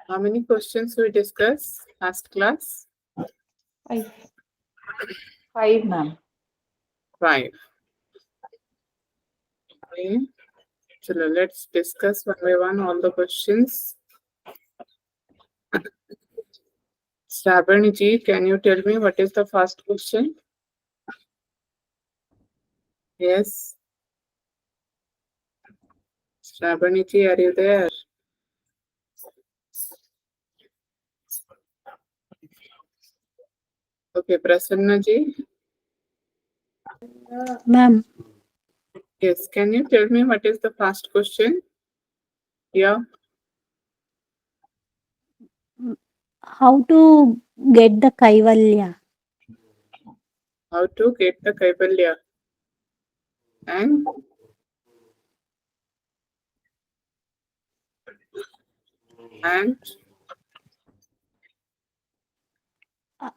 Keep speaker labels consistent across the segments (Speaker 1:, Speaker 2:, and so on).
Speaker 1: How many questions we discuss last class?
Speaker 2: 5.
Speaker 3: 5, ma'am.
Speaker 1: 5. Okay. So let's discuss one by one all the questions. Shravaniji, can you tell me what is the first question? Yes. Shravaniji, are you there? Okay, Prasannaji.
Speaker 2: Ma'am,
Speaker 1: Yes, can you tell me what is the first question? Yeah.
Speaker 2: how to get the Kaivalya?
Speaker 1: How to get the Kaivalya? And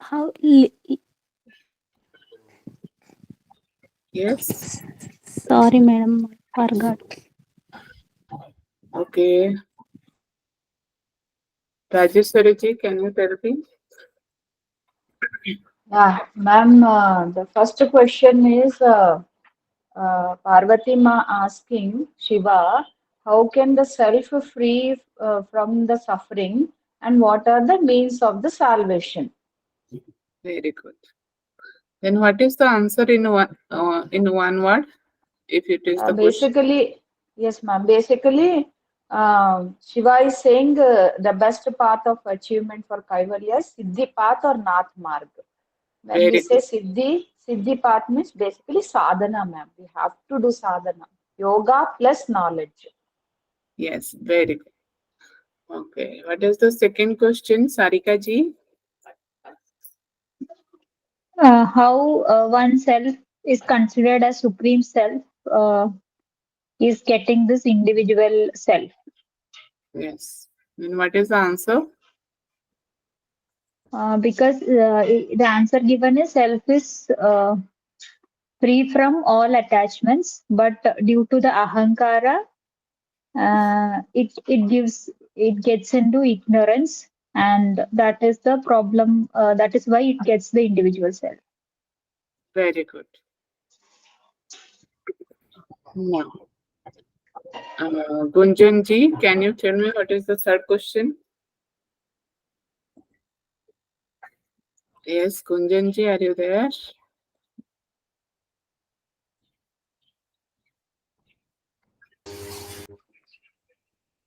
Speaker 2: How?
Speaker 1: yes.
Speaker 2: Sorry, madam, I forgot.
Speaker 1: Okay. Rajeshwariji, can you tell me?
Speaker 3: Yeah, ma'am, the first question is Parvati Ma asking Shiva, how can the self free from the suffering and what are the means of the salvation?
Speaker 1: Very good. Then what is the answer in one word? If it is the question.
Speaker 3: Basically, yes, ma'am. Basically, Shiva is saying the best path of achievement for Kaivalya is Siddhi path or Nath Marg. When we
Speaker 1: Very
Speaker 3: say
Speaker 1: good.
Speaker 3: Siddhi path means basically sadhana, ma'am. We have to do sadhana. Yoga plus knowledge.
Speaker 1: Yes, very good. Okay. What is the second question, Sarika ji?
Speaker 2: How oneself is considered as supreme self is getting this individual self.
Speaker 1: Yes. Then what is the answer?
Speaker 2: Because the answer given is self is free from all attachments, but due to the ahankara, it gets into ignorance, and that is the problem. That is why it gets the individual self.
Speaker 1: Very good. Now, Gunjan ji, can you tell me what is the third question? Yes, Gunjan ji, are you there?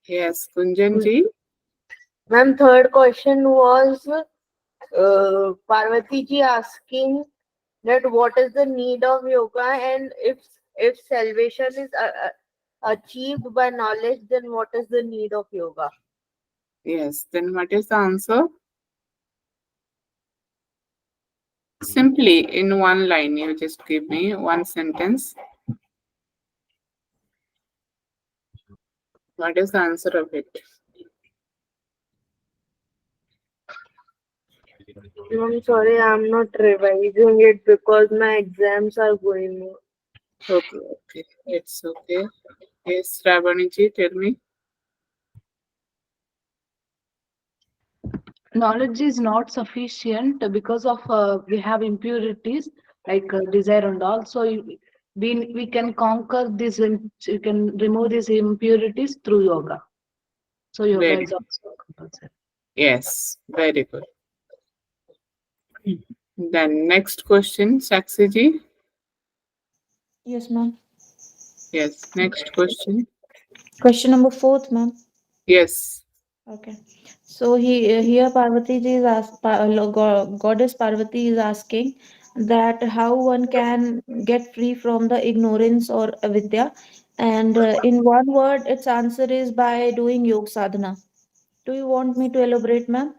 Speaker 1: Yes, Gunjan ji.
Speaker 4: Ma'am, third question was Parvati ji asking that what is the need of yoga, and if salvation is achieved by knowledge, then what is the need of yoga?
Speaker 1: Yes, then what is the answer? Simply in one line, you just give me one sentence. What is the answer of it?
Speaker 4: I'm sorry, I'm not revising it because my exams are going on.
Speaker 1: Okay, it's okay. Yes, Ravani ji, tell me.
Speaker 5: Knowledge is not sufficient because of we have impurities like desire and all. So we can conquer this. We can remove these impurities through yoga. So yoga
Speaker 1: Very
Speaker 5: is also compulsory.
Speaker 1: Yes, very good. Then next question, Sakshi ji.
Speaker 6: Yes, ma'am.
Speaker 1: Yes, next question.
Speaker 6: Question number 4, ma'am.
Speaker 1: Yes.
Speaker 6: Okay. So here Parvati ji is Goddess Parvati is asking that how one can get free from the ignorance or avidya, and in one word, its answer is by doing yoga sadhana. Do you want me to elaborate, ma'am?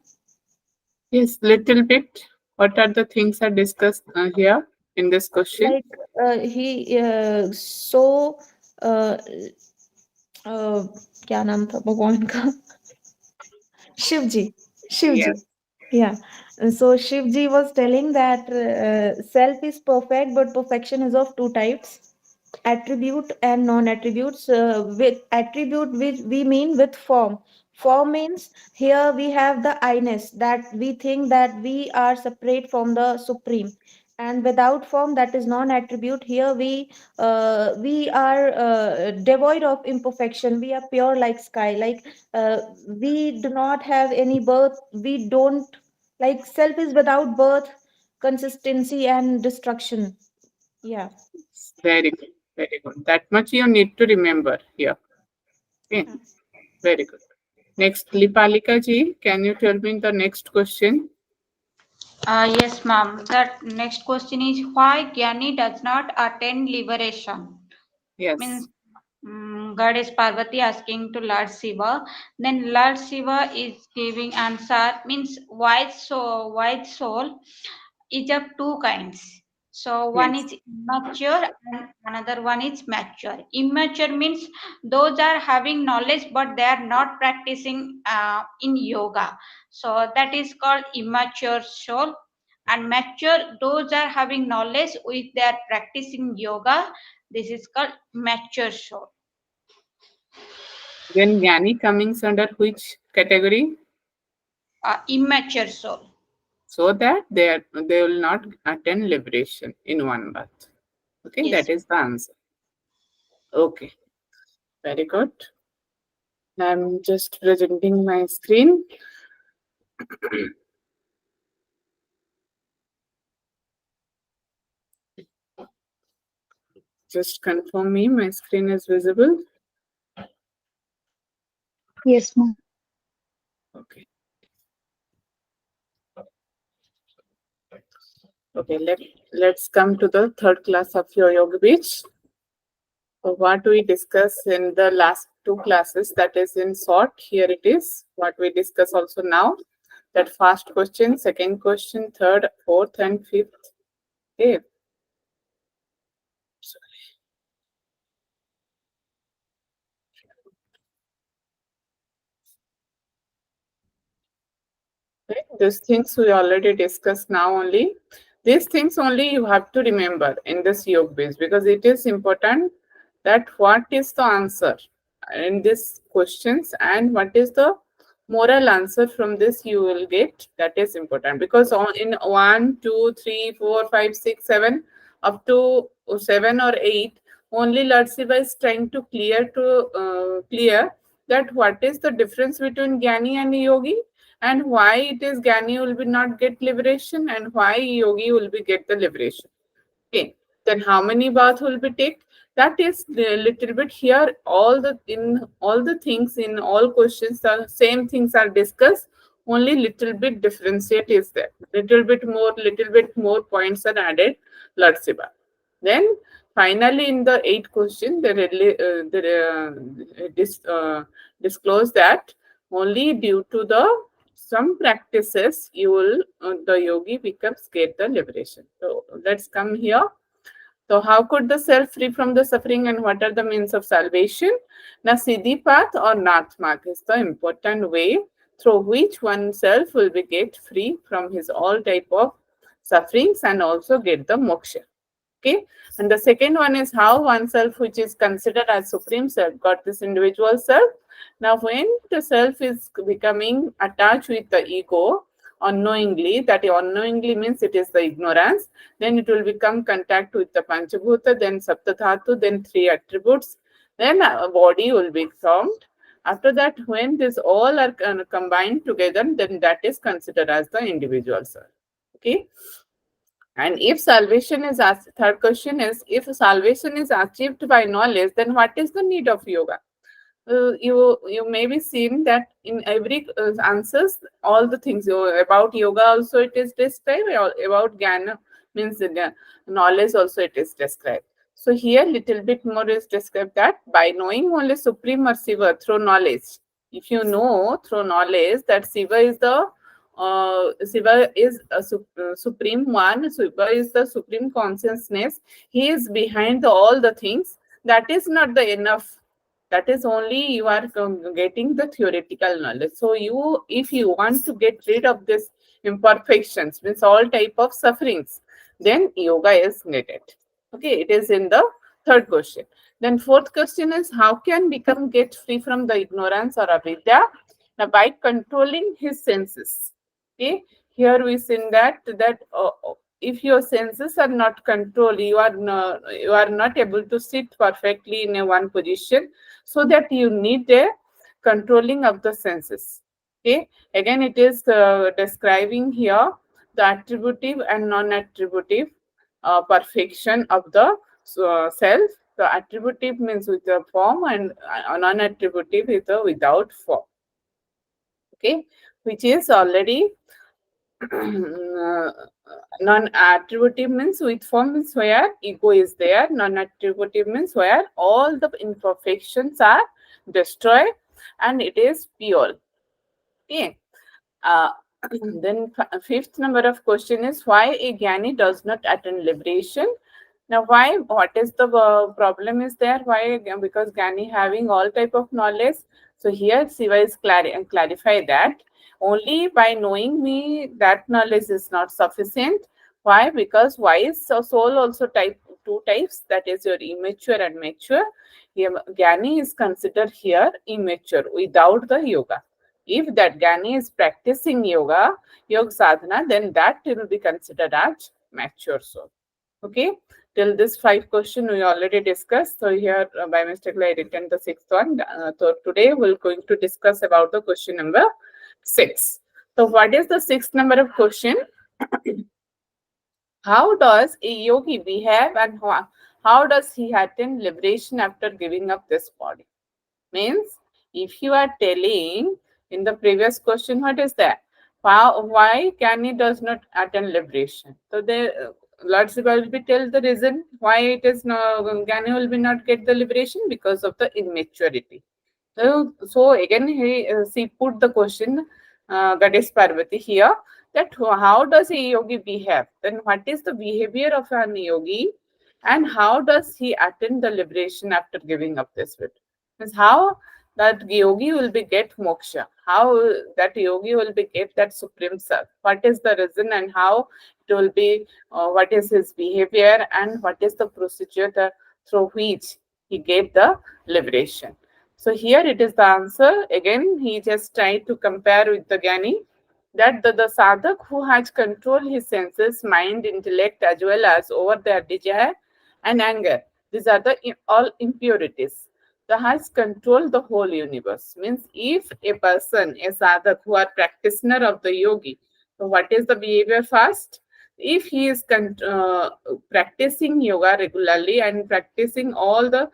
Speaker 1: Yes, little bit. What are the things are discussed here in this question?
Speaker 6: Like so uh, क्या नाम था भगवान का Shivji. Shivji.
Speaker 1: Yes.
Speaker 6: Yeah. And so Shivji was telling that self is perfect, but perfection is of two types. attribute and non-attributes. With attribute, which we mean with form. Form means here we have the I-ness, that we think that we are separate from the supreme. And without form, that is non-attribute. Here we are devoid of imperfection. We are pure like sky. Like we do not have any birth. We don't, like, self is without birth, consistency, and destruction. Yeah.
Speaker 1: Very good. Very good. That much you need to remember here. Okay. Very good. Next, Lipalika ji, can you tell me the next question?
Speaker 7: Yes, ma'am. That next question is why Jnani does not attain liberation?
Speaker 1: Yes.
Speaker 7: Means Goddess Parvati asking to Lord Shiva. Then Lord Shiva is giving answer. Means wise soul is of two kinds. So one
Speaker 1: Yes.
Speaker 7: is immature and another one is mature. Immature means those are having knowledge but they are not practicing in yoga. So that is called immature soul. And mature, those are having knowledge with they are practicing yoga. This is called mature soul.
Speaker 1: Then Jnani comes under which category?
Speaker 7: Immature soul.
Speaker 1: So that they will not attain liberation in one birth. Okay,
Speaker 7: Yes.
Speaker 1: that is the answer. Okay, very good. I'm just presenting my screen. Just confirm me, my screen is visible.
Speaker 2: Yes, ma'am.
Speaker 1: Okay. Okay, let's come to the third class of your Yogabeeja. So what we discuss in the last two classes, that is in short, here it is, what we discuss also now. That first question, second question, third, fourth, and fifth. Okay. Okay. These things we already discussed now only. These things only you have to remember in this yoga base, because it is important that what is the answer in these questions and what is the moral answer from this you will get. That is important, because in 1, 2, 3, 4, 5, 6, 7 up to 7 or 8 only Lord Shiva is trying to clear that what is the difference between Jnani and Yogi, and why it is Jnani will be not get liberation and why Yogi will be get the liberation. Okay, then how many bath will be take? That is a little bit here. All the things in all questions, the same things are discussed. Only little bit differentiate is there. Little bit more points are added. Lord Shiva. Then finally in the 8th question, disclose that only due to some practices you will the yogi becomes get the liberation. So let's come here. So how could the self free from the suffering and what are the means of salvation? Now Siddhi path or Nath mark is the important way through which oneself will be get free from his all type of sufferings and also get the moksha. Okay, and the second one is how oneself, which is considered as supreme self, got this individual self. Now when the self is becoming attached with the ego unknowingly, that unknowingly means it is the ignorance, then it will become contact with the panchabhuta, then saptadhatu, then 3 attributes, then a body will be formed. After that, when this all are combined together, then that is considered as the individual self. Okay. And if salvation is third question is, if salvation is achieved by knowledge, then what is the need of yoga? You may be seen that in every answers, all the things about yoga also it is described, about jnana means knowledge also it is described. So here little bit more is described that by knowing only Supreme or Shiva through knowledge, if you know through knowledge that Shiva is a supreme one, Shiva is the supreme consciousness, he is behind all the things, that is not the enough. That is only you are getting the theoretical knowledge. So you, if you want to get rid of this imperfections, means all type of sufferings, then yoga is needed. Okay, it is in the Third question. Then fourth question is, how can become get free from the ignorance or avidya? Now, by controlling his senses. Okay, here we see that if your senses are not controlled, you are not able to sit perfectly in a one position, so that you need a controlling of the senses. Okay, again it is describing here the attributive and non-attributive perfection of the self. The attributive means with a form, and non-attributive is without form. Okay, which is already non-attributive means with form means where ego is there. Non-attributive means where all the imperfections are destroyed and it is pure. Okay. Then fifth number of question is, why a jnani does not attain liberation? Now, why? What is the problem is there? Why? Because jnani having all type of knowledge. So here Shiva is clarify that only by knowing me that knowledge is not sufficient. Why? Because wise soul also two types, that is your immature and mature. Here, jnani is considered here immature without the yoga. If that jnani is practicing yoga sadhana, then that will be considered as mature soul. Okay, till this 5 question we already discussed. So here by mistake I written the 6th one. So today we're going to discuss about the question number 6. So what is the 6th number of question? How does a yogi behave and how does he attain liberation after giving up this body? Means if you are telling in the previous question, what is that? Why Jnani does not attain liberation? So the Lord Shiva will be tell the reason why it is no Jnani will be not get the liberation, because of the immaturity. So again she put the question, Goddess Parvati here, that how does a yogi behave? Then what is the behavior of an yogi, and how does he attain the liberation after giving up this bit? Means how that yogi will be get moksha, how that yogi will be get that supreme self. What is the reason and how it will be? What is his behavior and what is the procedure through which he gave the liberation? So here it is the answer. Again, he just tried to compare with the Jnani, that the sadhak who has controlled his senses, mind, intellect, as well as over their desire and anger. These are the all impurities. The has controlled the whole universe. Means if a person, a sadhak who are practitioner of the yogi, so what is the behavior first? If he is practicing yoga regularly and practicing all the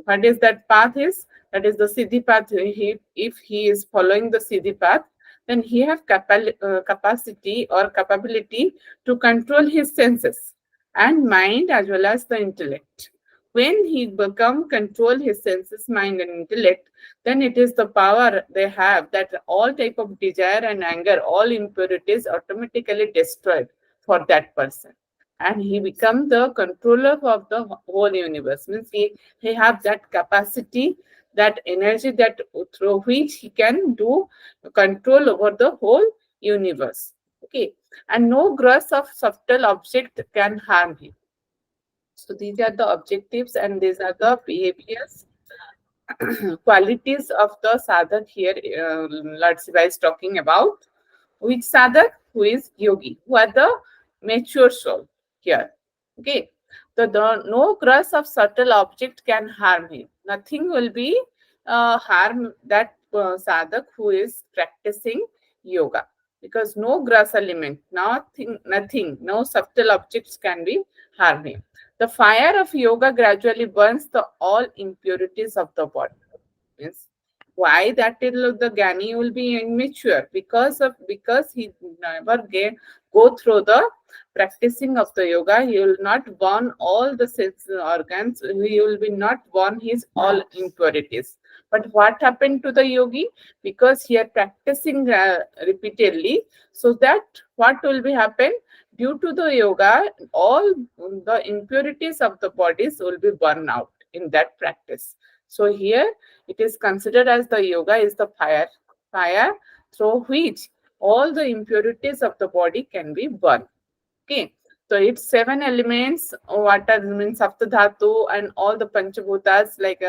Speaker 1: what is that path is? That is the Siddhi path. If he is following the Siddhi path, then he have capacity or capability to control his senses and mind as well as the intellect. When he become control his senses, mind and intellect, then it is the power they have that all type of desire and anger, all impurities automatically destroyed for that person. And he become the controller of the whole universe. Means he have that capacity, that energy, that through which he can do control over the whole universe. Okay, and no grasp of subtle object can harm him. So these are the objectives and these are the behaviors, qualities of the sadhak here. Lord Shiva is talking about which sadhak? Who is yogi, who are the mature soul here. Okay, so the no grasp of subtle object can harm him. Nothing will be harm that sadhak who is practicing yoga, because no gross element, nothing, no subtle objects can be harm him. The fire of yoga gradually burns the all impurities of the body. Means why that the Jnani will be immature, because he never go through the practicing of the yoga. He will not burn all the sense organs. He will be not burn his all impurities. But what happened to the yogi? Because he are practicing repeatedly, so that what will be happen? Due to the yoga, all the impurities of the bodies will be burned out in that practice. So here it is considered as the yoga is the fire through which all the impurities of the body can be burned. Okay. So it's 7 elements. What are means Saptadhatu and all the Panchabhutas, like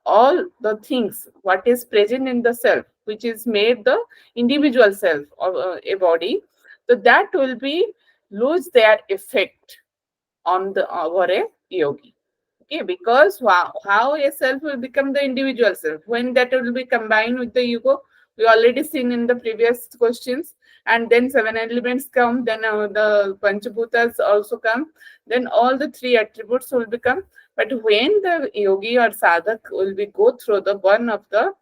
Speaker 1: all the things what is present in the self, which is made the individual self of a body. So that will be lose their effect on the over a yogi. Okay, because how a self will become the individual self when that will be combined with the ego. We already seen in the previous questions, and then 7 elements come, then the panchabhutas also come, then all the 3 attributes will become. But when the yogi or sadhak will be go through the burn of the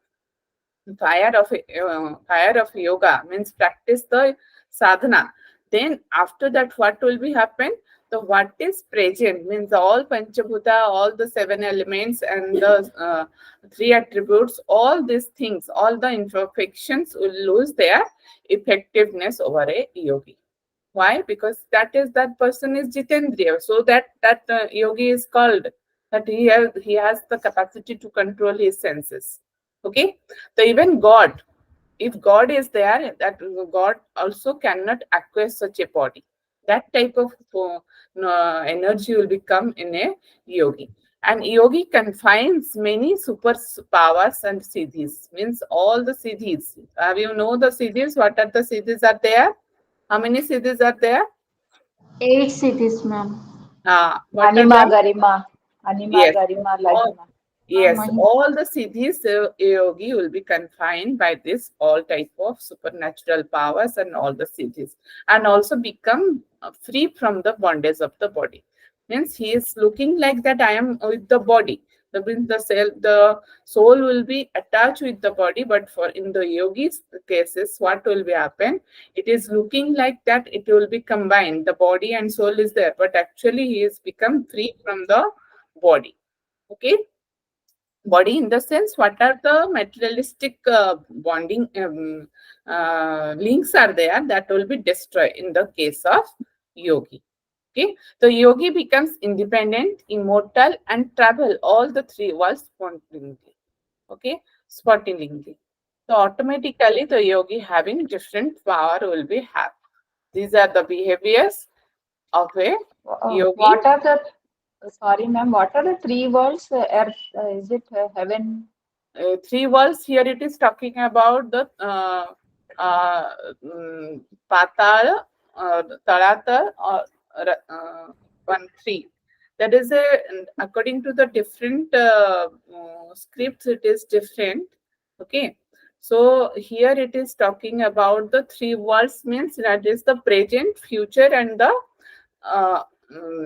Speaker 1: fire of yoga, means practice the sadhana, then after that what will be happen, the what is present means all panchabhuta, all the 7 elements and the 3 attributes, all these things, all the imperfections will lose their effectiveness over a yogi. Why? Because that person is jitendriya, so that yogi is called that he has the capacity to control his senses. Okay, so even God, if God is there, that God also cannot acquire such a body. That type of energy will become in a yogi. And yogi confines many super powers and siddhis, means all the siddhis. Have you know the siddhis? What are the siddhis are there? How many siddhis are there?
Speaker 7: 8 cities, ma'am.
Speaker 1: What are
Speaker 3: Anima,
Speaker 1: them?
Speaker 3: Garima, Anima,
Speaker 1: Yes.
Speaker 3: Garima,
Speaker 1: All,
Speaker 3: Lagima.
Speaker 1: yes,
Speaker 7: Mahima.
Speaker 1: all the siddhis yogi will be confined by this all type of supernatural powers and all the siddhis, and also become free from the bondage of the body. Means he is looking like that I am with the body. The soul will be attached with the body, but for in the yogis cases, what will be happen? It is looking like that it will be combined. The body and soul is there, but actually he is become free from the body. Okay, body in the sense what are the materialistic bonding links are there, that will be destroyed in the case of yogi. Okay, the yogi becomes independent, immortal, and travel all the 3 worlds spontaneously. Okay, spontaneously. So automatically the yogi having different power will be have. These are the behaviors of a yogi.
Speaker 3: What are the, sorry ma'am, what are the 3 worlds? Earth, is it heaven?
Speaker 1: 3 worlds here it is talking about the uh, mm, patal, talatal, or one three. That is a according to the different scripts it is different. Okay, so here it is talking about the 3 worlds, means that is the present, future, and the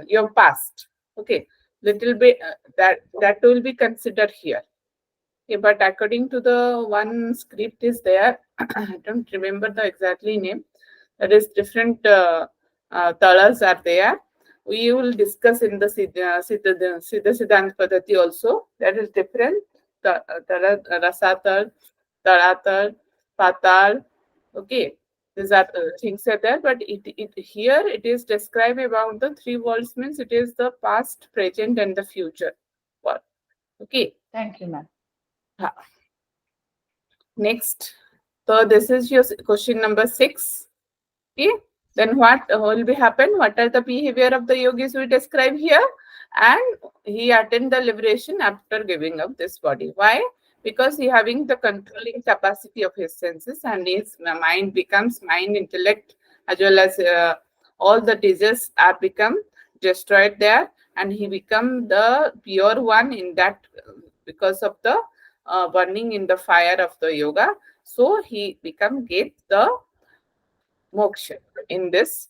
Speaker 1: your past. Okay, little bit that will be considered here. Okay, but according to the one script is there, I don't remember the exactly name. That is different talas are there. We will discuss in the Siddha Siddhanta Padhati also. That is different. Rasatal, Taratal, Patal. Okay, these are the things are there. But it here it is described about the 3 worlds, means it is the past, present, and the future. What? Okay.
Speaker 3: Thank you, ma'am.
Speaker 1: Next, so this is your question number 6. Okay, then what will be happen? What are the behavior of the yogis we describe here? And he attained the liberation after giving up this body. Why? Because he having the controlling capacity of his senses, and his mind becomes mind, intellect, as well as all the diseases are become destroyed there, and he become the pure one in that because of the burning in the fire of the yoga. So he become get the moksha in this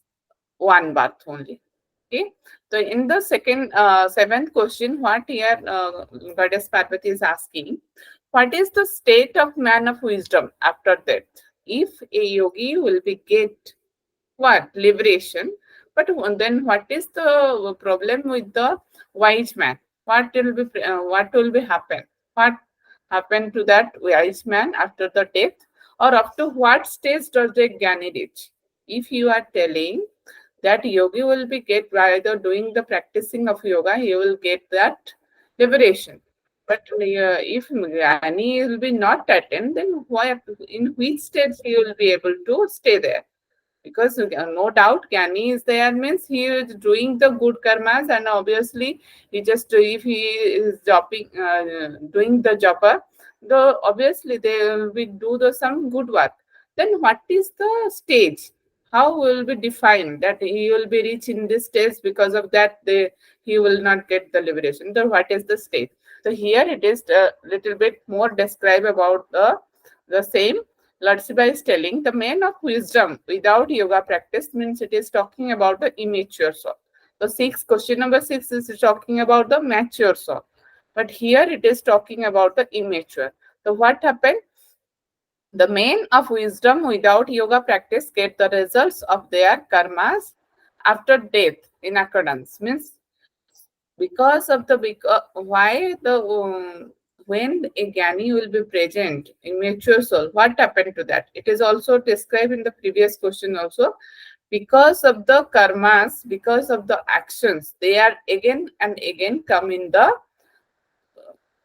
Speaker 1: one bath only. Okay. So in the second, 7th question, what here Goddess Parvati is asking, what is the state of man of wisdom after death? If a yogi will be get what liberation, but then what is the problem with the wise man? What will be happen? What happened to that wise man after the death, or up to what stage does the jnani reach? If you are telling that yogi will be get by the doing the practicing of yoga, he will get that liberation. But if jnani will be not attained, then why in which stage he will be able to stay there? Because no doubt Jnani is there means he is doing the good karmas, and obviously he just, if he is doing the japa, the obviously they will be do the some good work. Then what is the stage? How will be defined that he will be rich in this stage, because of that he will not get the liberation? Then what is the stage? So here it is a little bit more describe about the same. Lord Shiva is telling the man of wisdom without yoga practice, means it is talking about the immature soul. So question number 6 is talking about the mature soul. But here it is talking about the immature. So what happened? The men of wisdom without yoga practice get the results of their karmas after death in accordance. Means because of the why the when a Jnani will be present, immature soul, what happened to that? It is also described in the previous question also. Because of the karmas, because of the actions, they are again and again come in the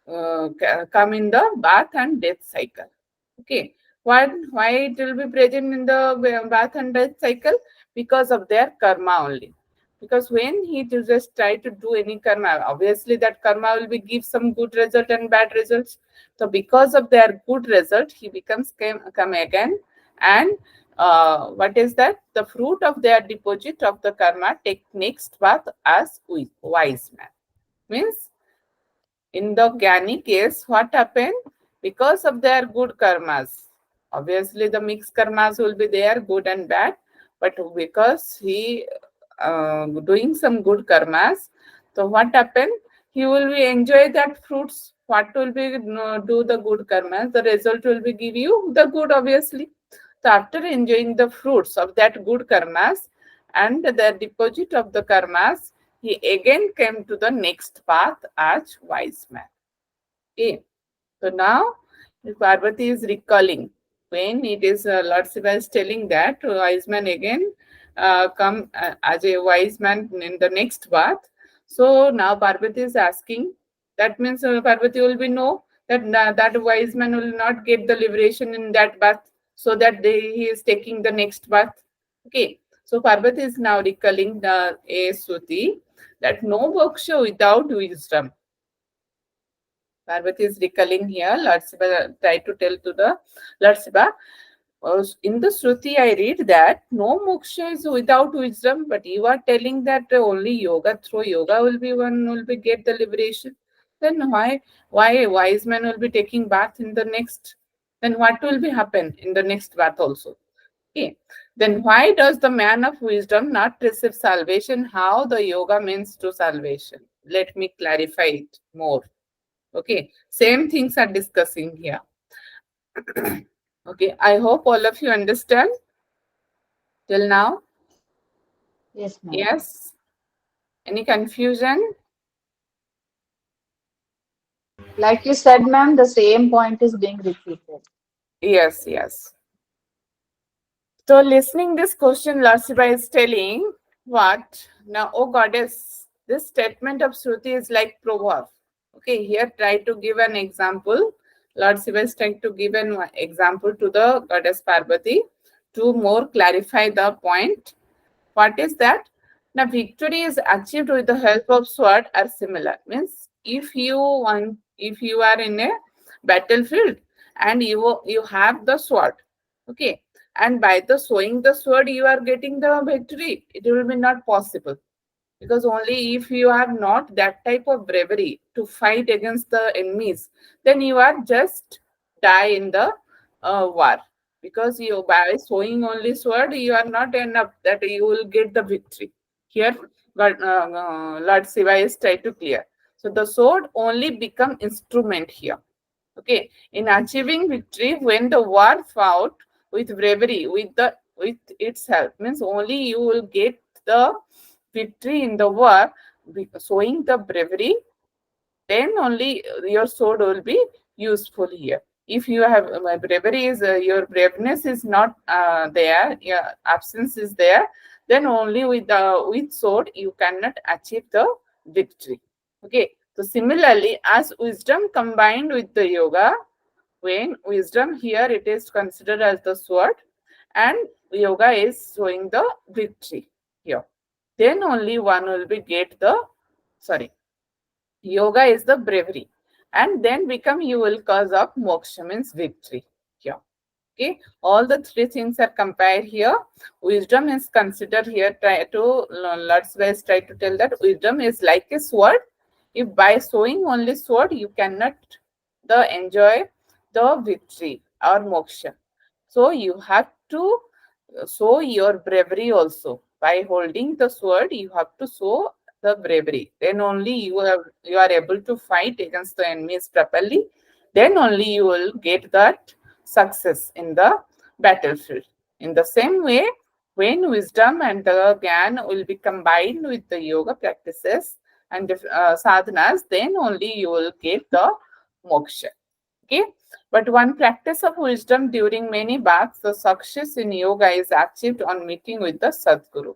Speaker 1: birth and death cycle. Okay. Why it will be present in the birth and death cycle? Because of their karma only. Because when he just try to do any karma, obviously that karma will be give some good result and bad results. So because of their good result, he becomes come again, and what is that? The fruit of their deposit of the karma take next birth as wise man. Means in the Jnani case, what happened? Because of their good karmas, obviously the mixed karmas will be there, good and bad, but because he doing some good karmas, so what happened? He will be enjoy that fruits. What will be do the good karmas? The result will be give you the good, obviously. So after enjoying the fruits of that good karmas and the deposit of the karmas, he again came to the next path as wise man. Okay. So now Parvati is recalling when it is Lord Shiva is telling that wise man again come as a wise man in the next path. So now Parvati is asking, that means Parvati will be know that that wise man will not get the liberation in that path, so that he is taking the next path. Okay. So Parvati is now recalling the a Suti that no moksha without wisdom. Parvati is recalling here. Lord Shiva tried to tell to the Lord Shiva. In the Shruti, I read that no moksha is without wisdom, but you are telling that only yoga, through yoga will be one will be get the liberation. Then why a wise man will be taking bath in the next? Then what will be happen in the next bath also? Okay. Then why does the man of wisdom not receive salvation? How the yoga means to salvation? Let me clarify it more. Okay, same things are discussing here. Okay, I hope all of you understand till now.
Speaker 3: Yes, ma'am.
Speaker 1: Yes. Any confusion?
Speaker 3: Like you said, ma'am, the same point is being repeated.
Speaker 1: Yes, yes. So listening this question, Lord Shiva is telling what? Now, oh goddess, this statement of Shruti is like proverb. Okay, here try to give an example. Lord Shiva is trying to give an example to the goddess Parvati to more clarify the point. What is that? Now, victory is achieved with the help of sword are similar. Means if you are in a battlefield and you have the sword, okay, and by the swinging the sword you are getting the victory, it will be not possible, because only if you have not that type of bravery to fight against the enemies, then you are just die in the war, because you by sewing only sword you are not enough that you will get the victory. Here Lord Shiva is trying to clear. So the sword only become instrument here. Okay, in achieving victory, when the war fought with bravery, with its help, means only you will get the victory in the war, showing the bravery, then only your sword will be useful here. If you have bravery is your braveness is not there, your absence is there, then only with sword you cannot achieve the victory. Okay, so similarly, as wisdom combined with the yoga, when wisdom here it is considered as the sword, and yoga is showing the victory here. Then only one will be get the, sorry, yoga is the bravery. And then become you will cause of moksha means victory here. Okay, all the three things are compared here. Wisdom is considered here. Lord's Wise try to tell that wisdom is like a sword. If by sowing only sword, you cannot enjoy the victory or moksha. So you have to show your bravery also. By holding the sword, you have to show the bravery. Then only you are able to fight against the enemies properly. Then only you will get that success in the battlefield. In the same way, when wisdom and the gyan will be combined with the yoga practices and sadhanas, then only you will get the moksha. Okay, but one practice of wisdom during many baths, the success in yoga is achieved on meeting with the Sadguru.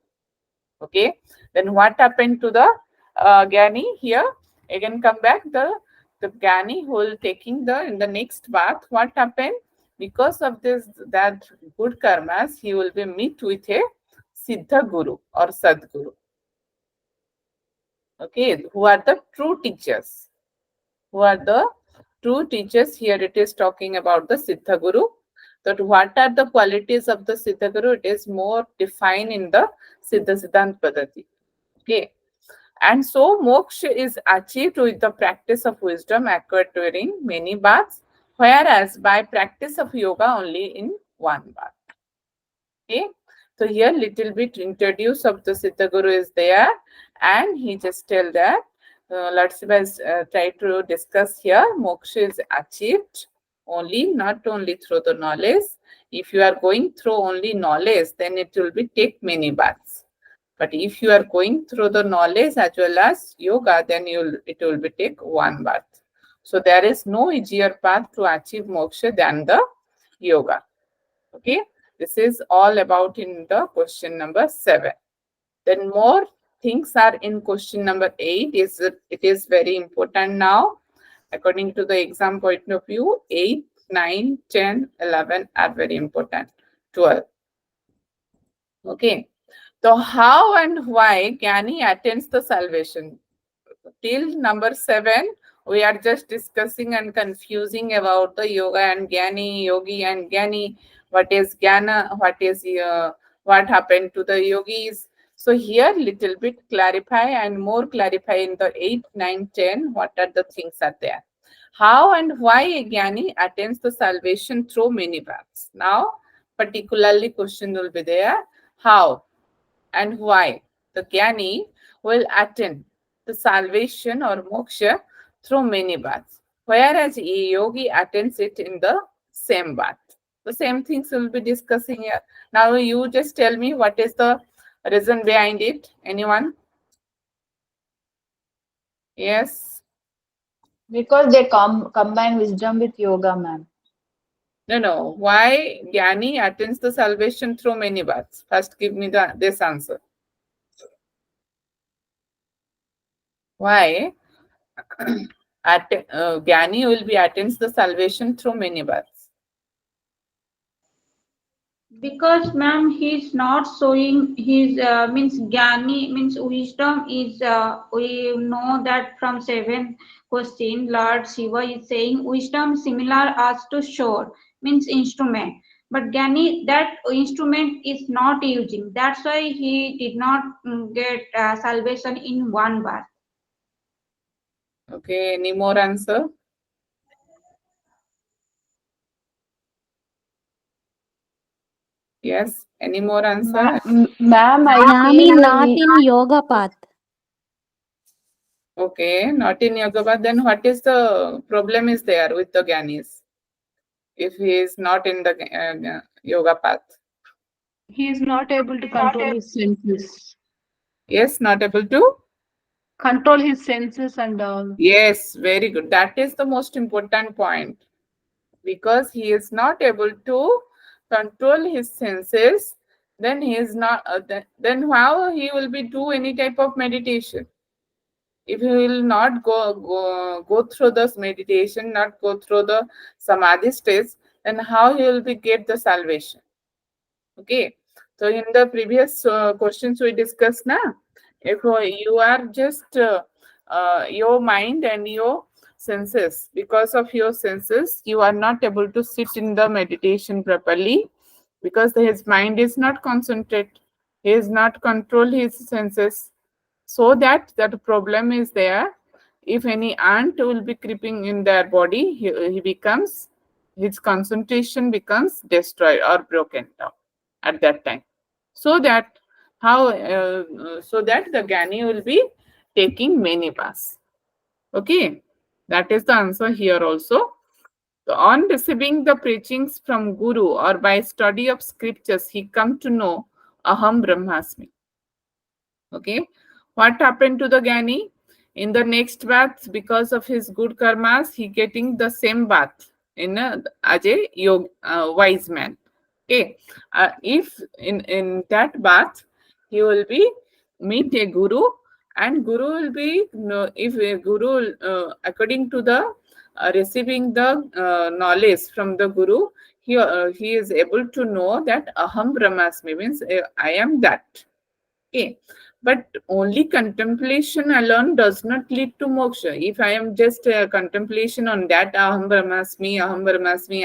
Speaker 1: Okay, then what happened to the Gyani here? Again, come back the Gyani who will taking the in the next bath. What happened? Because of this that good karmas, he will be meet with a Siddha Guru or Sadguru. Okay, who are the true teachers? Who are the true teachers? Here it is talking about the Siddha Guru. That what are the qualities of the Siddha Guru? It is more defined in the Siddha Siddhant Padati. Okay. And so moksha is achieved with the practice of wisdom acquired during many baths, whereas by practice of yoga only in one bath. Okay. So here little bit introduce of the Siddha Guru is there, and he just tell that let's try to discuss here. Moksha is achieved not only through the knowledge. If you are going through only knowledge, then it will be take many baths. But if you are going through the knowledge as well as yoga, then it will be take one bath. So there is no easier path to achieve moksha than the yoga. Okay, this is all about in the question number 7. Then more things are in question number 8. It is very important now. According to the exam point of view, 8, 9, 10, 11 are very important. 12. Okay. So how and why Jnani attains the salvation? Till number 7, we are just discussing and confusing about the yoga and Jnani, yogi and Jnani. What is Jnana? What happened to the yogis? So here little bit clarify and more clarify in the 8, 9, 10. What are the things are there? How and why a Jnani attains the salvation through many paths? Now, particularly question will be there. How and why the Jnani will attain the salvation or moksha through many baths, whereas a yogi attains it in the same bath. The same things we'll be discussing here. Now you just tell me what is the reason behind it. Anyone? Yes?
Speaker 3: Because they combine wisdom with yoga, ma'am.
Speaker 1: No. Why Jnani attains the salvation through many baths? First give me this answer. Why Jnani will be attains the salvation through many baths?
Speaker 7: Because ma'am, he's not showing his means Jnani means wisdom is we know that from 7th question Lord Shiva is saying wisdom similar as to sword means instrument. But Jnani that instrument is not using. That's why he did not get salvation in one bar.
Speaker 1: Okay, any more answer? Yes, any more answer?
Speaker 3: Ma'am, I
Speaker 8: Nami
Speaker 3: feel
Speaker 8: not in yoga path.
Speaker 1: Okay, not in yoga, but then what is the problem is there with the Gyanis? If he is not in the yoga path?
Speaker 5: He is not able to control his senses.
Speaker 1: Yes, not able to?
Speaker 5: Control his senses and all.
Speaker 1: Yes, very good. That is the most important point. Because he is not able to control his senses, then he is not, then how he will be do any type of meditation? If he will not go through this meditation, not go through the samadhi stage, then how he will be get the salvation? Okay, So in the previous questions we discussed now, if you are just your mind and your senses, because of your senses, you are not able to sit in the meditation properly because his mind is not concentrate. He is not control his senses. So that problem is there. If any ant will be creeping in their body, he becomes, his concentration becomes destroyed or broken down at that time. So that so that the Gani will be taking many paths. Okay, that is the answer here also. So on receiving the preachings from Guru or by study of scriptures, he come to know Aham Brahmasmi. Okay, what happened to the Gani? In the next bath, because of his good karmas, he getting the same bath in as a wise man. Okay, if in that bath he will be meet a guru, and guru will be, if a guru according to the receiving the knowledge from the guru, he is able to know that aham brahmasmi means I am that. Okay, but only contemplation alone does not lead to moksha. If I am just contemplation on that aham brahmasmi,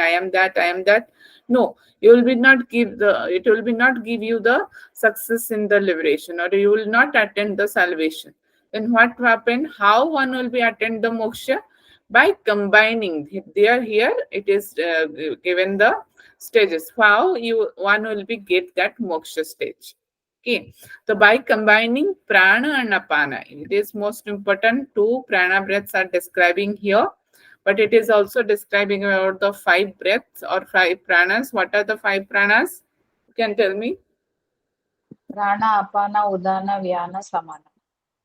Speaker 1: I am that, I am that. No, you will be not give the. It will be not give you the success in the liberation, or you will not attain the salvation. Then what happen? How one will be attain the moksha? By combining. Here it is given the stages. How you one will be get that moksha stage. Okay, so by combining prana and apana, it is most important. Two prana breaths are describing here, but it is also describing about the 5 breaths or 5 pranas. What are the 5 pranas? You can tell me.
Speaker 3: Prana, apana, udana, vyana, samana.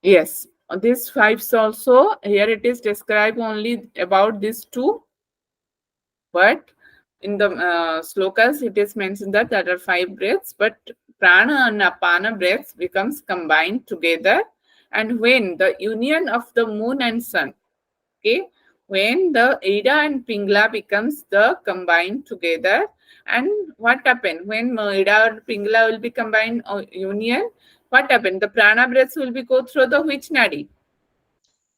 Speaker 1: Yes, these 5s also, here it is described only about these 2, but in the slokas it is mentioned that there are 5 breaths, but prana and apana breaths becomes combined together. And when the union of the moon and sun, okay, when the Ida and Pingla becomes the combined together, and what happened when Ida and Pingla will be combined or union, what happened? The prana breaths will be go through the which nadi?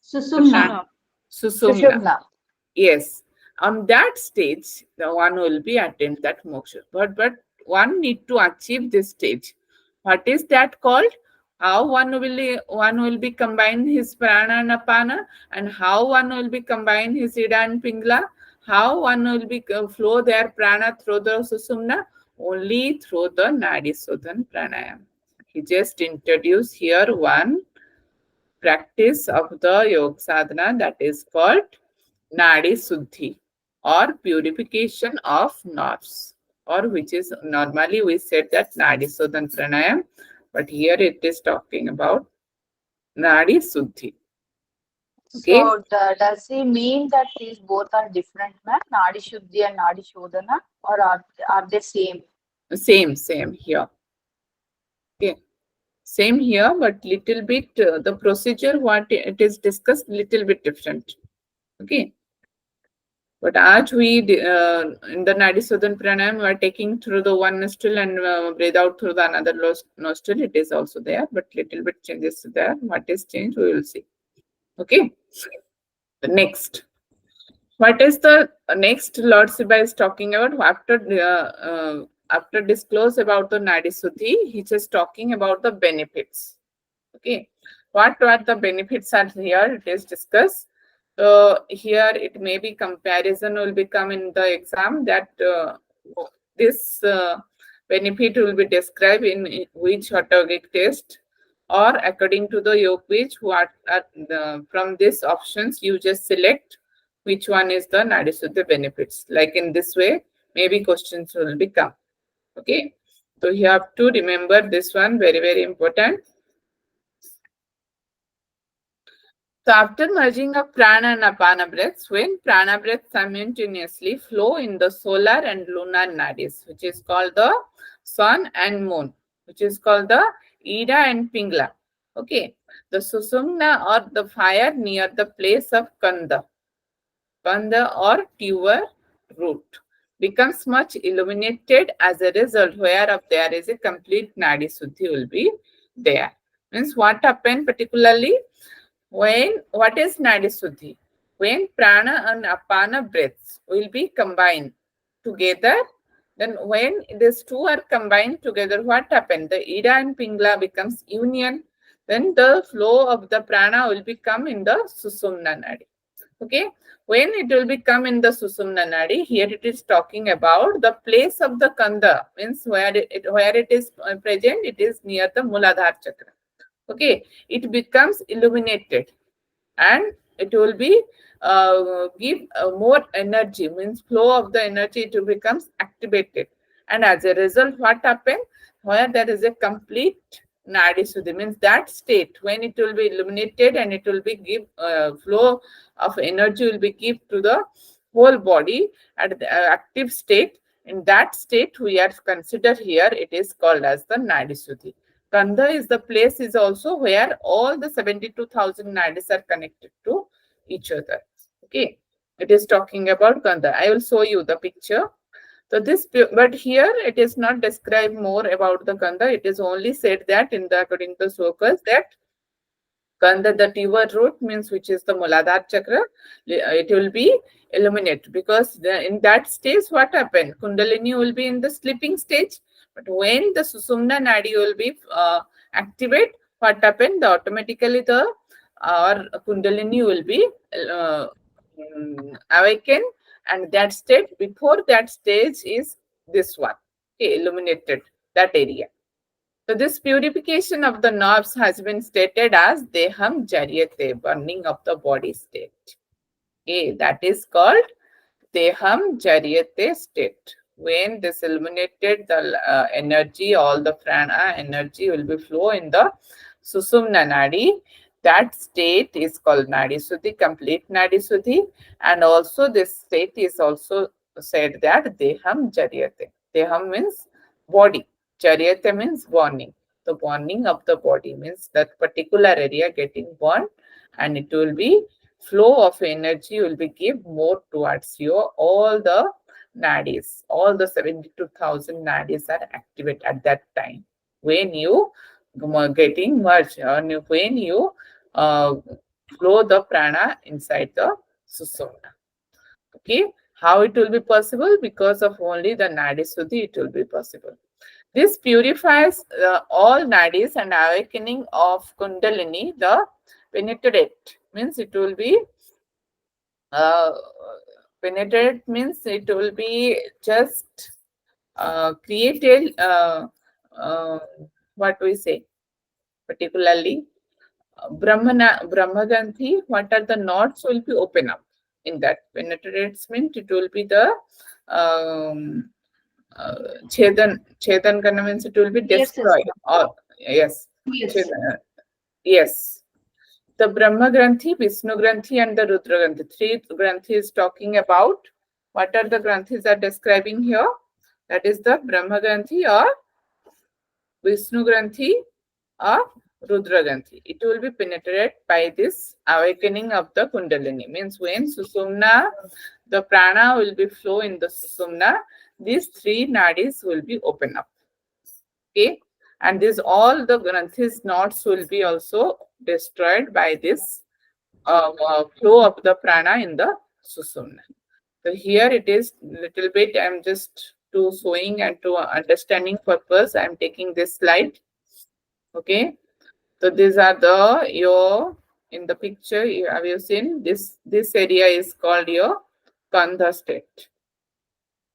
Speaker 7: Susumna.
Speaker 1: Susumna.
Speaker 3: Sushumna.
Speaker 1: Yes, on that stage, the one will be attained that moksha. But one need to achieve this stage. What is that called? How one will be combine his prana and apana, and how one will be combine his ida and pingla. How one will be flow their prana through the susumna, only through the Nadishudhi pranayama. He just introduced here one practice of the yoga sadhana that is called Nadishudhi or purification of nerves, or which is normally we said that Nadishudhi pranayam, but here it is talking about Nadishudhi. Okay.
Speaker 3: So does he mean that these both are different, ma'am? Nadi Shuddhi and Nadi Shodhana, or are they same?
Speaker 1: Same here. Okay. Same here, but little bit the procedure what it is discussed little bit different. Okay. But as we in the Nadishudhi pranayam, we are taking through the one nostril and breathe out through the another nostril. It is also there, but little bit changes there. What is changed, we will see. Okay. The next. What is the next Lord Shiva is talking about? After disclose about the Nadishudhi, he is talking about the benefits. Okay. What the benefits are here? It is discussed. Here it may be comparison will become in the exam that this benefit will be described in which autogic test, or according to the Yogabeeja, what are from these options you just select which one is the Nadishudhi benefits. Like in this way, maybe questions will become. Okay. So you have to remember this one, very, very important. So after merging of prana and apana breaths, when prana breaths simultaneously flow in the solar and lunar nadis, which is called the sun and moon, which is called the Ida and Pingla. Okay, the Susumna or the fire near the place of Kanda or tuber root. becomes much illuminated as a result, whereof there is a complete Nadishudhi will be there. Means what happened particularly when, what is Nadishudhi? When prana and apana breaths will be combined together, then when these two are combined together, what happened? The Ida and Pingla becomes union. Then the flow of the prana will become in the Susumna Nadi. Okay, when it will become in the Susumna Nadi, here it is talking about the place of the Kanda, means where it is present, it is near the Muladhara chakra. Okay, it becomes illuminated and it will be give more energy, means flow of the energy, it will becomes activated, and as a result what happen, where there is a complete nadi suddhi, means that state when it will be illuminated and it will be give flow of energy will be give to the whole body at the active state. In that state we are considered here, it is called as the nadi suddhi. Kandha is the place is also where all the 72,000 nadis are connected to each other. Okay, it is talking about Kandha. I will show you the picture. So this, but here it is not described more about the Kandha. It is only said that in the according to Sokas that Kanda, the Tivar root means which is the Muladhara chakra, it will be illuminated because in that stage what happened? Kundalini will be in the sleeping stage, but when the Susumna Nadi will be activate, what happened? The automatically the Kundalini will be awakened, and that state, before that stage is this one, okay, illuminated that area. So this purification of the nerves has been stated as Deham Jaryate, burning of the body state. Okay, that is called Deham Jaryate state. When this illuminated the energy, all the prana energy will be flow in the Susumna Nadi. That state is called Nadi Suddhi, complete Nadi Suddhi. And also this state is also said that Deham Jaryate. Deham means body. Charyate means burning. The burning of the body means that particular area getting burned, and it will be flow of energy will be give more towards you. All the nadis, all the 72,000 nadis are activated at that time. When you getting merged, when you uh, flow the prana inside the susumna. Okay, how it will be possible? Because of only the nadi suddhi it will be possible. This purifies all nadis and awakening of kundalini, the penetrate, means it will be uh, penetrate means it will be just created uh, what we say particularly Brahma Gandhi, what are the knots will be open up in that penetrates means it will be the Chedan Kana means it will be
Speaker 5: Yes, yes,
Speaker 1: destroyed.
Speaker 5: ma'am.
Speaker 1: Or yes,
Speaker 5: Yes.
Speaker 1: yes. The Brahma Granthi, Vishnu Granthi, and the Rudra Granthi. Three Granthi is talking about. What are the Granthis are describing here? That is the Brahma Granthi or Vishnu Granthi or Rudra Granthi. It will be penetrated by this awakening of the Kundalini. Means when Susumna, the prana will be flow in the Susumna, these three nadis will be open up. Okay, and this all the Granthis knots will be also destroyed by this flow of the prana in the Susumna. So here it is little bit, I'm just to showing and to understanding purpose, I'm taking this slide. Okay, so these are the your in the picture have you seen this area is called your Kandha state.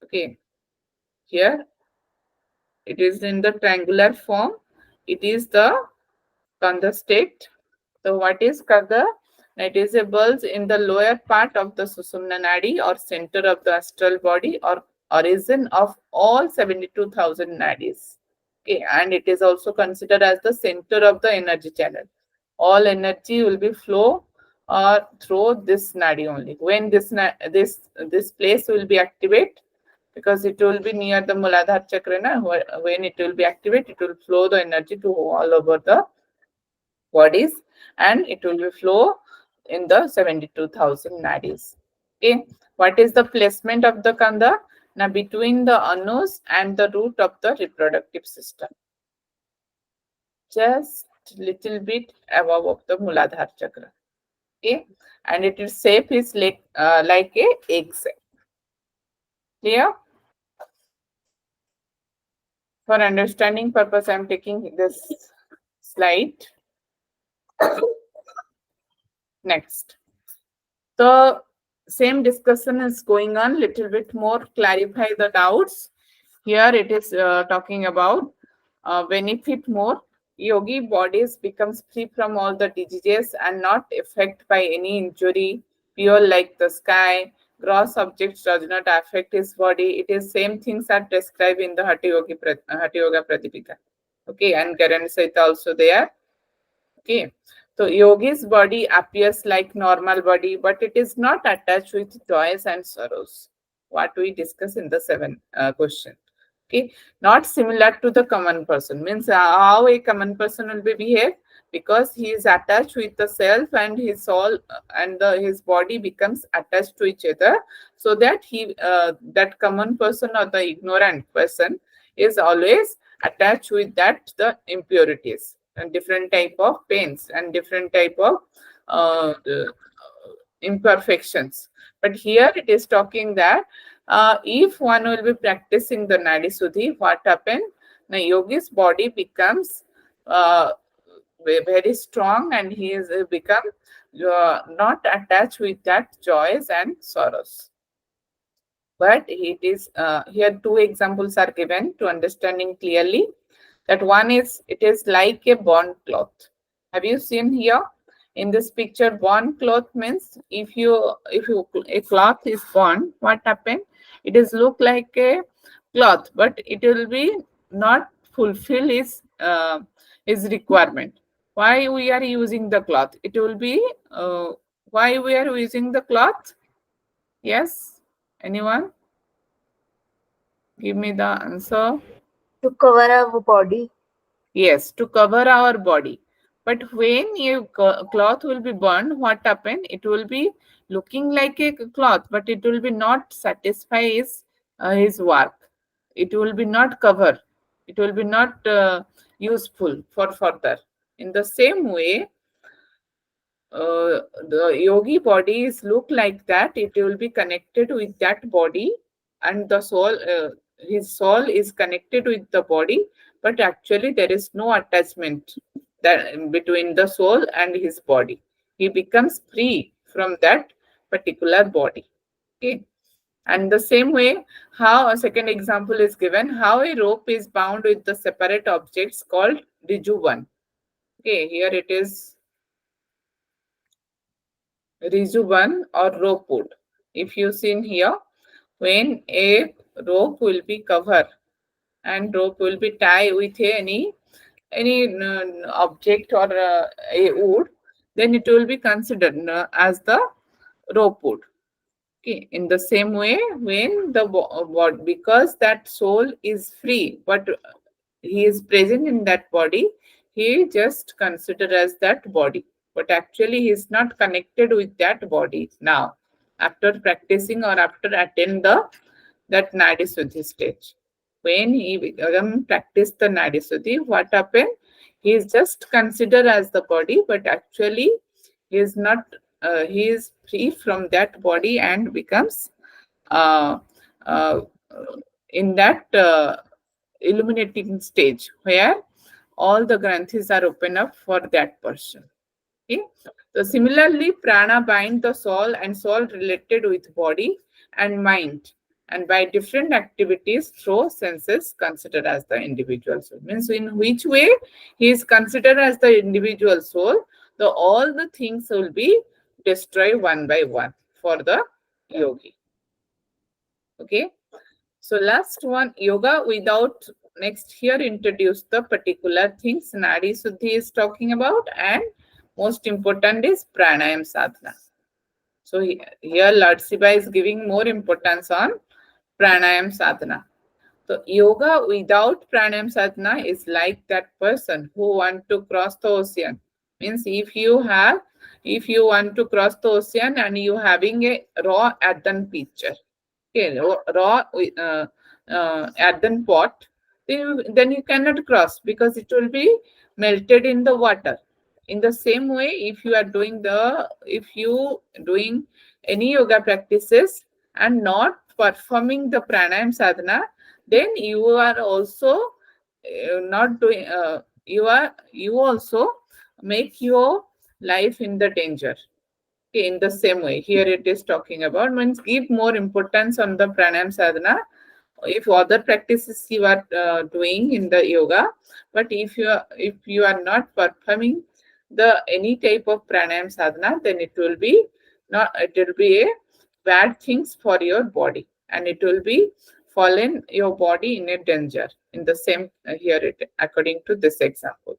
Speaker 1: Okay, here it is in the triangular form. It is the Kandha state. So what is Kandha? It is a bulge in the lower part of the Susumna Nadi or center of the astral body or origin of all 72,000 nadis. Okay, and it is also considered as the center of the energy channel. All energy will be flow or through this nadi only. When this place will be activate, because it will be near the Muladhara chakra, when it will be activate, it will flow the energy to all over the bodies, and it will be flow in the 72,000 nadis. Okay, what is the placement of the Kanda? Now between the anus and the root of the reproductive system. Just little bit above of the Muladhara chakra. Okay, and its shape is like a egg shape. Clear? For understanding purpose, I am taking this slide. Next. The same discussion is going on, little bit more clarify the doubts. Here it is talking about benefit more. Yogi bodies becomes free from all the diseases and not affected by any injury, pure like the sky. Gross objects does not affect his body. It is same things are described in the Hatha Yoga Pradipika. Okay, and Karan Saita also there. Okay, so yogi's body appears like normal body, but it is not attached with joys and sorrows. What we discuss in the 7th question. Okay, not similar to the common person. Means how a common person will be behave, because he is attached with the self and his soul and his body becomes attached to each other, so that that common person or the ignorant person is always attached with that the impurities and different type of pains and different type of imperfections. But here it is talking that if one will be practicing the Nadishudhi, what happen? The yogi's body becomes very strong, and he is become not attached with that joys and sorrows. But it is here 2 examples are given to understanding clearly. That one is, it is like a bond cloth. Have you seen here in this picture? Bond cloth means if a cloth is bond, what happen? It is look like a cloth, but it will be not fulfill his requirement. Why we are using the cloth? It will be why we are using the cloth? Yes, anyone? Give me the answer.
Speaker 4: To cover our body.
Speaker 1: Yes, to cover our body. But when a cloth will be burned, what happen? It will be looking like a cloth, but it will be not satisfy his work. It will be not cover. It will be not useful for further. In the same way, the yogi body is look like that. It will be connected with that body, and the soul, his soul is connected with the body, but actually there is no attachment that between the soul and his body. He becomes free from that particular body. Okay. And the same way, how a second example is given, how a rope is bound with the separate objects called rijuvan. Okay, here it is rijuvan or rope wood. If you seen here, when a rope will be covered and rope will be tied with any object or a wood, then it will be considered as the rope wood. Okay. In the same way, when because that soul is free, but he is present in that body, he just considered as that body, but actually he is not connected with that body now. After practicing or after attend that Nadishudhi stage, when he practice the Nadishudhi, what happened? He is just considered as the body, but actually he is not. He is free from that body and becomes uh, uh, in that illuminating stage where all the granthis are open up for that person. Okay. So similarly, prana bind the soul and soul related with body and mind, and by different activities through senses considered as the individual soul. Means in which way he is considered as the individual soul, all the things will be destroyed one by one for the yogi. Okay. So last one, yoga without, next here introduce the particular things Nadishudhi is talking about, and most important is pranayam sadhana. So here Lord Shiva is giving more importance on pranayam sadhana. So yoga without pranayam sadhana is like that person who want to cross the ocean. Means if you want to cross the ocean and you having a raw earthen pitcher, okay, raw earthen pot, then you cannot cross because it will be melted in the water. In the same way, if you are doing any yoga practices and not performing the pranayam sadhana, then you are also not doing you also make your life in the danger. Okay, in the same way, here it is talking about means give more importance on the pranayam sadhana. If other practices you are doing in the yoga, but if you are not performing the any type of pranayam sadhana, then it will be a bad things for your body, and it will be fallen your body in a danger. In the same here it according to this example.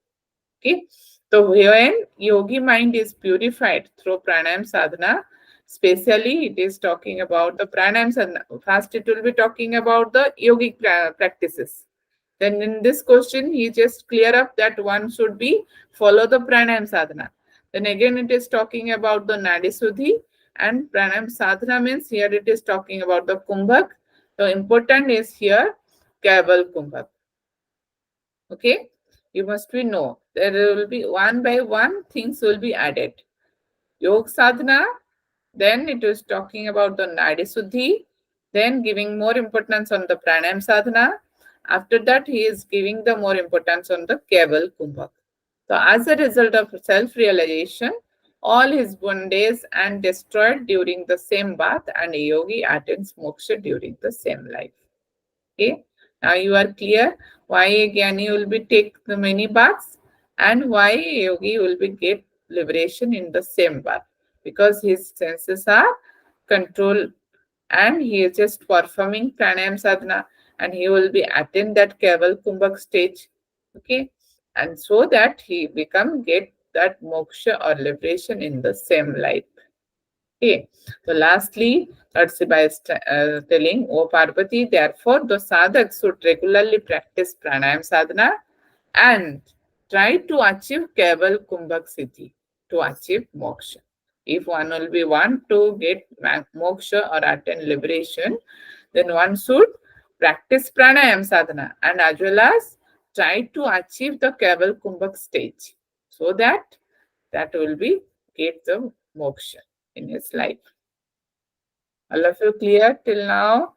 Speaker 1: Okay. So when yogi mind is purified through pranayam sadhana, specially it is talking about the pranayam sadhana. First it will be talking about the yogic practices. Then in this question, he just clear up that one should be follow the pranayam sadhana. Then again it is talking about the Nadishudhi, and pranayam sadhana means here it is talking about the Kumbhak. The important is here Kewal Kumbhak. Okay, you must be know there will be one by one things will be added. Yog sadhana, then it is talking about the Nadishudhi, then giving more importance on the pranayam sadhana. After that, he is giving the more importance on the Kewal Kumbhak. So as a result of self-realization, all his bondages and destroyed during the same bath, and a yogi attains moksha during the same life. Okay. Now you are clear why a jnani will be take the many baths and why a yogi will be get liberation in the same bath, because his senses are controlled and he is just performing pranayam sadhana, and he will be attain that Kewal Kumbhak stage. Okay. And so that he get that moksha or liberation in the same life. Okay. So lastly, Lord Shiva is telling, O Parvati, therefore the sadhak should regularly practice pranayam sadhana and try to achieve Kewal Kumbhak Siddhi, to achieve moksha. If one will be want to get moksha or attain liberation, then one should practice pranayam sadhana and as well as try to achieve the Kewal Kumbhak stage, so that will be get the moksha in his life. All of you clear till now?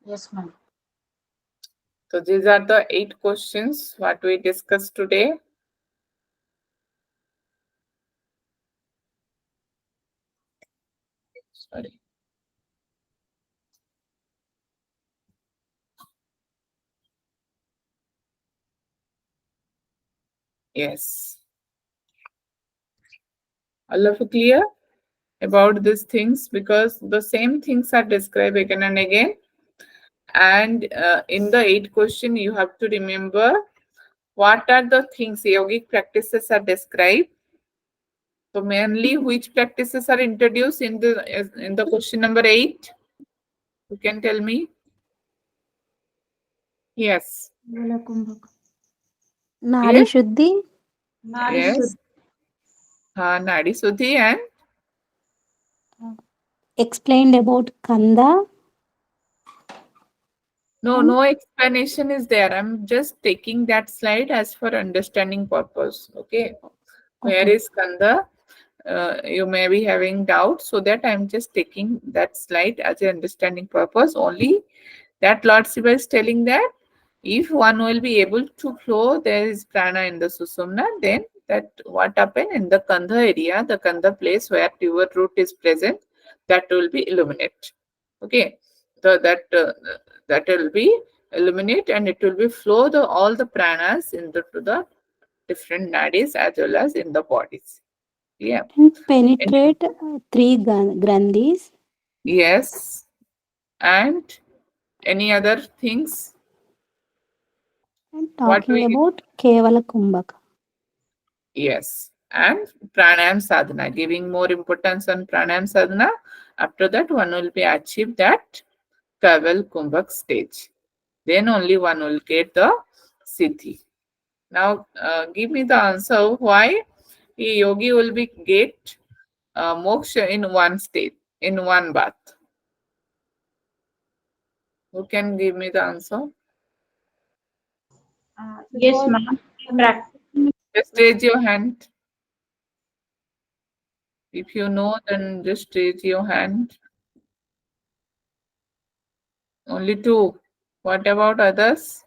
Speaker 3: Yes, ma'am.
Speaker 1: So these are the 8 questions what we discussed today. Sorry. Yes. All of you clear about these things, because the same things are described again and again. And in the 8 question, you have to remember what are the things yogic practices are described. So mainly which practices are introduced in the question number 8? You can tell me. Yes.
Speaker 8: Nadi Shuddhi,
Speaker 1: Yes. Nadishudhi and
Speaker 8: explained about Kanda.
Speaker 1: no explanation is there. I'm just taking that slide as for understanding purpose. Okay. Where
Speaker 8: Okay.
Speaker 1: is Kanda? You may be having doubt, so that I'm just taking that slide as an understanding purpose only. That Lord Shiva is telling that if one will be able to flow, there is prana in the Susumna, then that what happen in the Kandha area, the Kandha place where your root is present, that will be illuminate. Okay, so that will be illuminate, and it will be flow all the pranas into the different nadis as well as in the bodies. Yeah.
Speaker 8: And penetrate three granthis.
Speaker 1: Yes. And any other things?
Speaker 8: And
Speaker 1: What
Speaker 8: talking
Speaker 1: we
Speaker 8: about Kevala Kumbhaka.
Speaker 1: Yes. And pranayam sadhana, giving more importance on pranayam sadhana. After that, one will be achieve that Kewal Kumbhak stage. Then only one will get the siddhi. Now, give me the answer why a yogi will be get moksha in one stage. in one bath? Who can give me the answer?
Speaker 7: Yes, ma'am.
Speaker 1: Just raise your hand. If you know, then just raise your hand. Only two. What about others?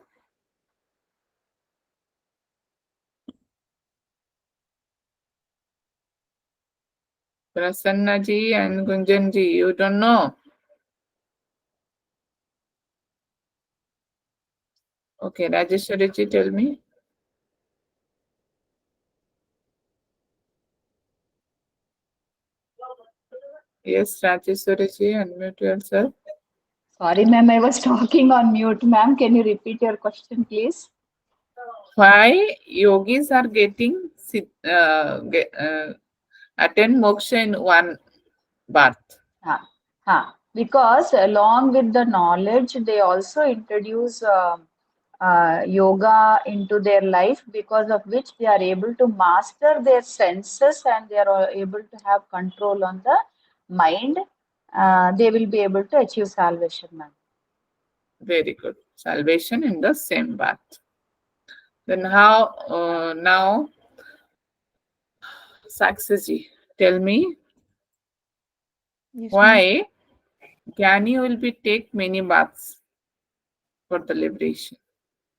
Speaker 1: Prasanna ji and Gunjan ji, you don't know? Okay, Rajeshwari ji, tell me. Yes, Rajeshwari ji, unmute yourself.
Speaker 3: Sorry, ma'am, I was talking on mute. Ma'am, can you repeat your question, please?
Speaker 1: Why yogis are getting attain moksha in one bath?
Speaker 3: Because along with the knowledge, they also introduce yoga into their life, because of which they are able to master their senses and they are able to have control on the mind. They will be able to achieve salvation, ma'am.
Speaker 1: Very good. Salvation in the same bath. Then how now, Saksiji, tell me
Speaker 6: Yes, ma'am.
Speaker 1: why Jnani will be take many baths for the liberation.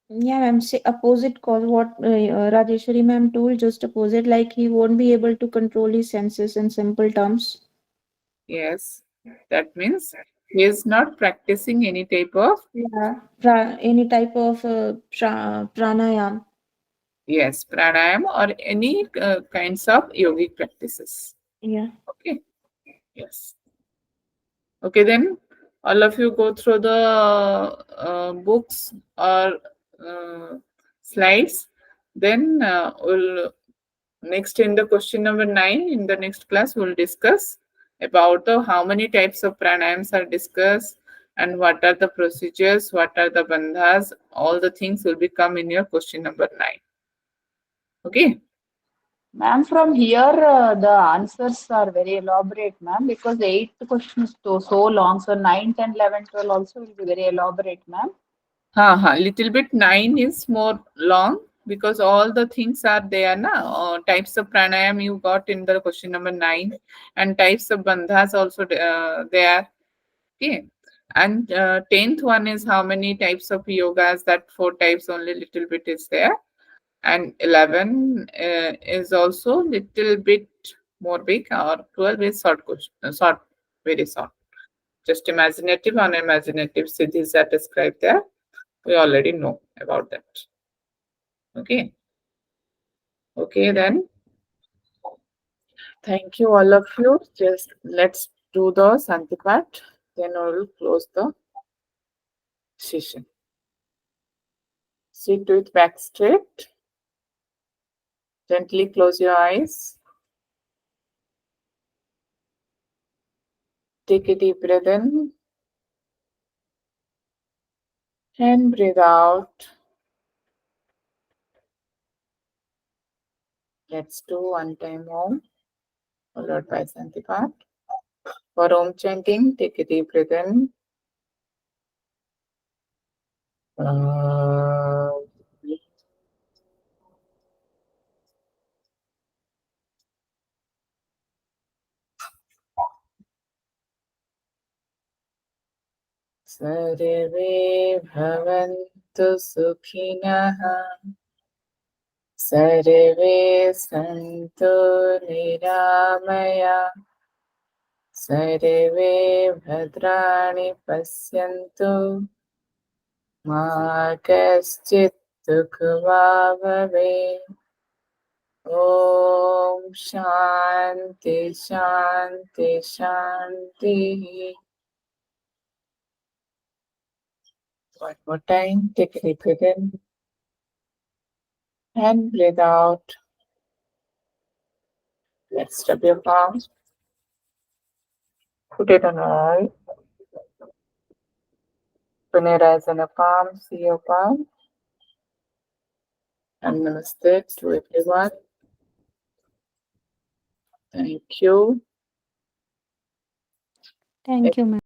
Speaker 6: Yeah, ma'am. Say opposite cause what Rajeshwari ma'am told, just opposite, like he won't be able to control his senses in simple terms.
Speaker 1: Yes, that means he is not practicing any type of,
Speaker 6: Yeah, any type of pranayam.
Speaker 1: yes, pranayama or any kinds of yogic practices.
Speaker 6: Yeah.
Speaker 1: Okay. Yes. Okay, then all of you go through the books or slides. Then we'll next in the question number 9 in the next class we'll discuss about the how many types of pranayams are discussed and what are the procedures, what are the bandhas. All the things will become in your question number 9. Okay.
Speaker 3: Ma'am, from here, the answers are very elaborate, ma'am, because the eighth question is so long. So 9, 10, 11, 12 also will be very elaborate, ma'am.
Speaker 1: Little bit 9 is more long because all the things are there now. Types of pranayam you got in the question number 9 and types of bandhas also there. Okay. And 10th one is how many types of yogas, that 4 types only little bit is there. And 11 is also little bit more big, or 12 is short question, short, very short. Just imaginative, unimaginative siddhis are described there. We already know about that. Okay. Okay, then. Thank you, all of you. Just let's do the Santipat. Then we will close the session. Sit with back straight. Gently close your eyes. Take a deep breath in. And breathe out. Let's do one time Om, followed by Santipat. For Om chanting, take a deep breath in. सर्वे भवन्तु सुखिनः सर्वे सन्तु निरामया सर्वे भद्राणि पश्यन्तु मा कश्चित् दुःखभाग् ॐ शान्ति शान्ति शान्तिः. One more time, take a deep breath in and breathe out. Let's rub your palms. Put it on your eye. Put your eyes on your palm, see your palm. And namaste to everyone. Thank you.
Speaker 8: Thank you, ma'am.